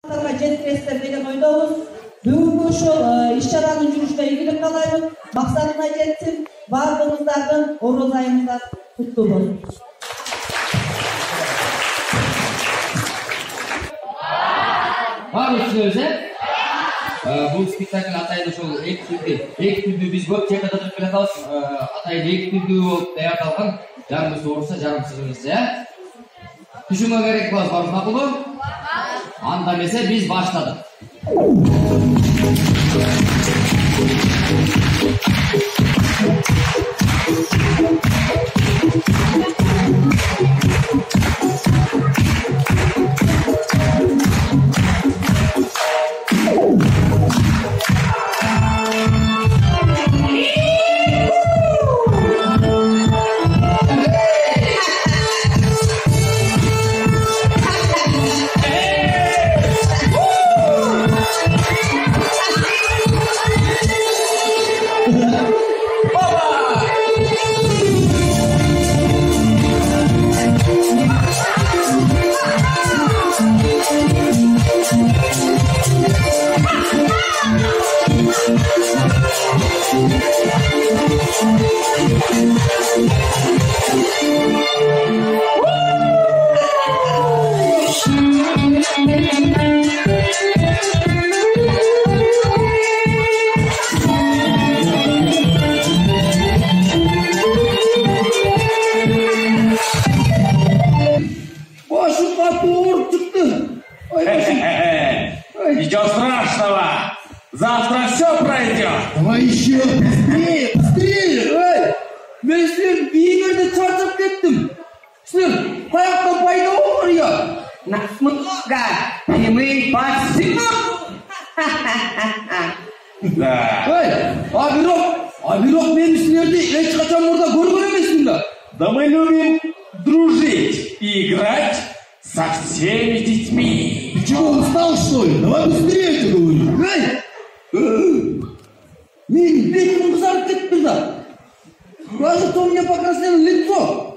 жеткиресиздер деген ойдобуз. Бүгүнкү ушул иш-чаранын жүрүшүнө ийгилик каалайбыз. Максатына жетсин. Баардыгыңыздардын ороз айыңыздар куттуу болсун. Бар үстүнөбүз, бул спектакль атайын ошол эки түрдүү биз көп жерде катышып келатабыз. Атайын эки түрдүү болуп даярдалган. Жарымысы орусча, жарымысы кыргызча. Түшүнгө керек болот, бар макулбу? Анда эмесе биз баштадык. Ничего страшного. Завтра все пройдет. Давай еще. Быстрее, быстрее. Ой, мен сіздер беймерді чарчап кеттім. Сіздер қаяқтан пайда olur ya. Нас много, и мы посему. Да. Ой, абирок мен сіздерді ешқашан burada көрген емеспін да. Да мы любим дружить и играть со всеми детьми. Ты чего, устал, что ли? Давай быстрее, ты говорю. Мен бетім қызарып кетті да. Даже то у меня покраснело лицо.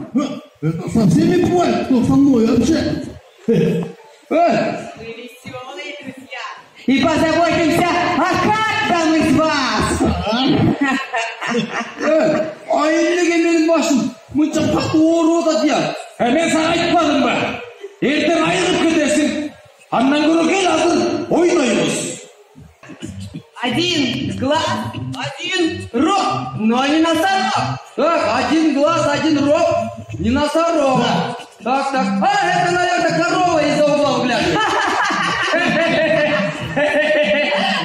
Это со всеми бывает, кто со мной общается. Вы веселые друзья. И позаботимся о каждом из вас. Айылыге менің башым. Мұнша қатты ауырып отады я. Мен саған айтпадым ба? Ертең айығып кетесің. Андан көрі кел азыр ойнаймыз. Один глаз, один рог, но не носорог. Так, один глаз, один рог, не носорог. Так. Это, наверное, корова из-за угла глядит.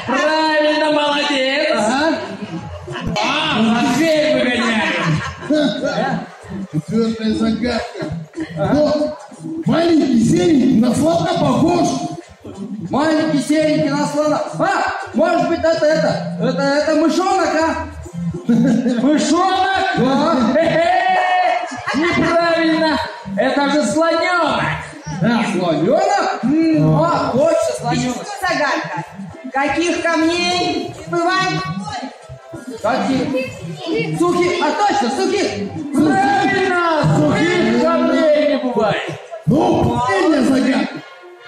Правильно, молодец. Дверь выгоняем. Четвертая загадка. Вот, маленький серенький на слона похож. Маленький серенький на слона. Может быть, это мышонок, а? Мышонок? Да. Неправильно. Это же слоненок. Да, слоненок? Точно, слоненок. Что загадка? Каких камней бывает? Каких? Сухих, точно, сухих. Правильно, сухих камней не бывает. Ну, последняя загадка.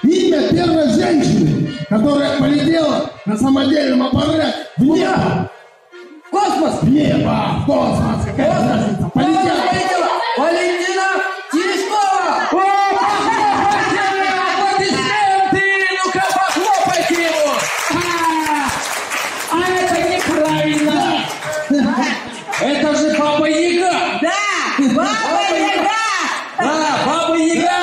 Имя первой женщины, которая полетела на самодельном аппарате в небо. В космос. В небо, в космос. Какая разница? Полетела. Валентина Терешкова. Аплодисменты! Ну-ка, похлопайте ему! А это неправильно! Это же Баба Яга! Да, Баба Яга! Да, Баба Яга!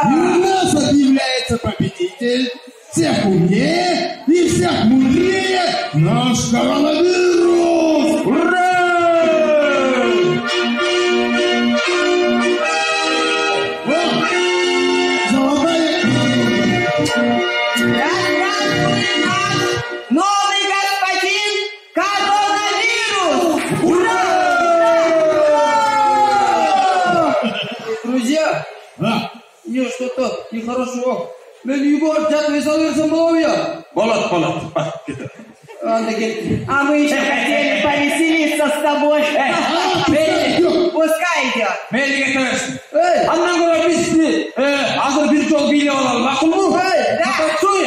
И у нас объявляется победитель. Всех умнее и всех мудрее наш коронавирус! Ура! Вот, золотая Здравствует наш новый господин коронавирус! Ура! Друзья, мне что-то нехорошо. Мен үйге жатып салырсың болу я. Болот. Анда кет. А мы еще хотели повеселиться с тобой. Пускай идет. Мейлі кетемесін. Эй! Андан көрі біз азыр бір жол билеп алалım. Мақұл мұ? Эй! Да. Суй!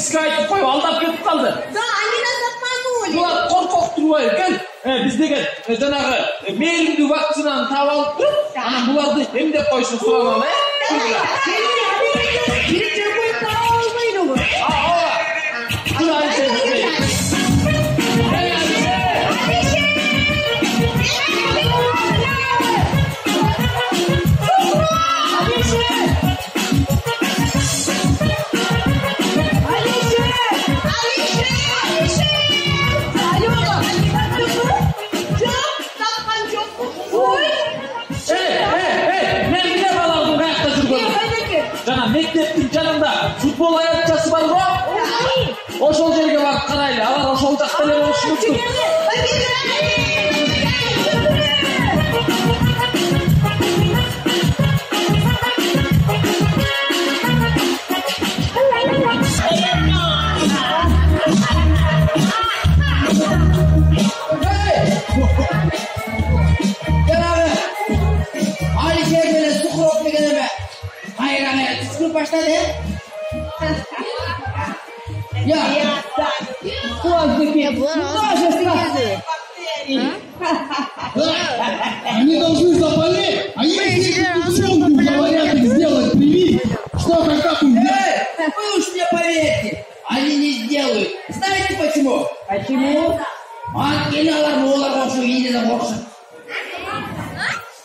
бізге айтып қойып алдап кетіп қалды. Да, они нас обманули. Бұлар қорқақ тұрмай екен. Біз деген жаңағы мейірімді вакцинаны таба алып тұрып, бұларды емдеп қойсын сұрамам, Жаңа мектептің жанында футбол аятчасы бар ғой. Ошол жерге барып қарайлы. Алар ошол жакта эле болушу мүмкүн. Başladı. Ya. Они должны заболеть, а если девчонку говорят их сделать привить, что тогда будет? Вы уж мне поверьте, они не сделают. Знаете почему? Почему? Кинолар болар, ошо видео, ошо.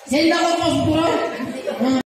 Сен да коркосуң тура.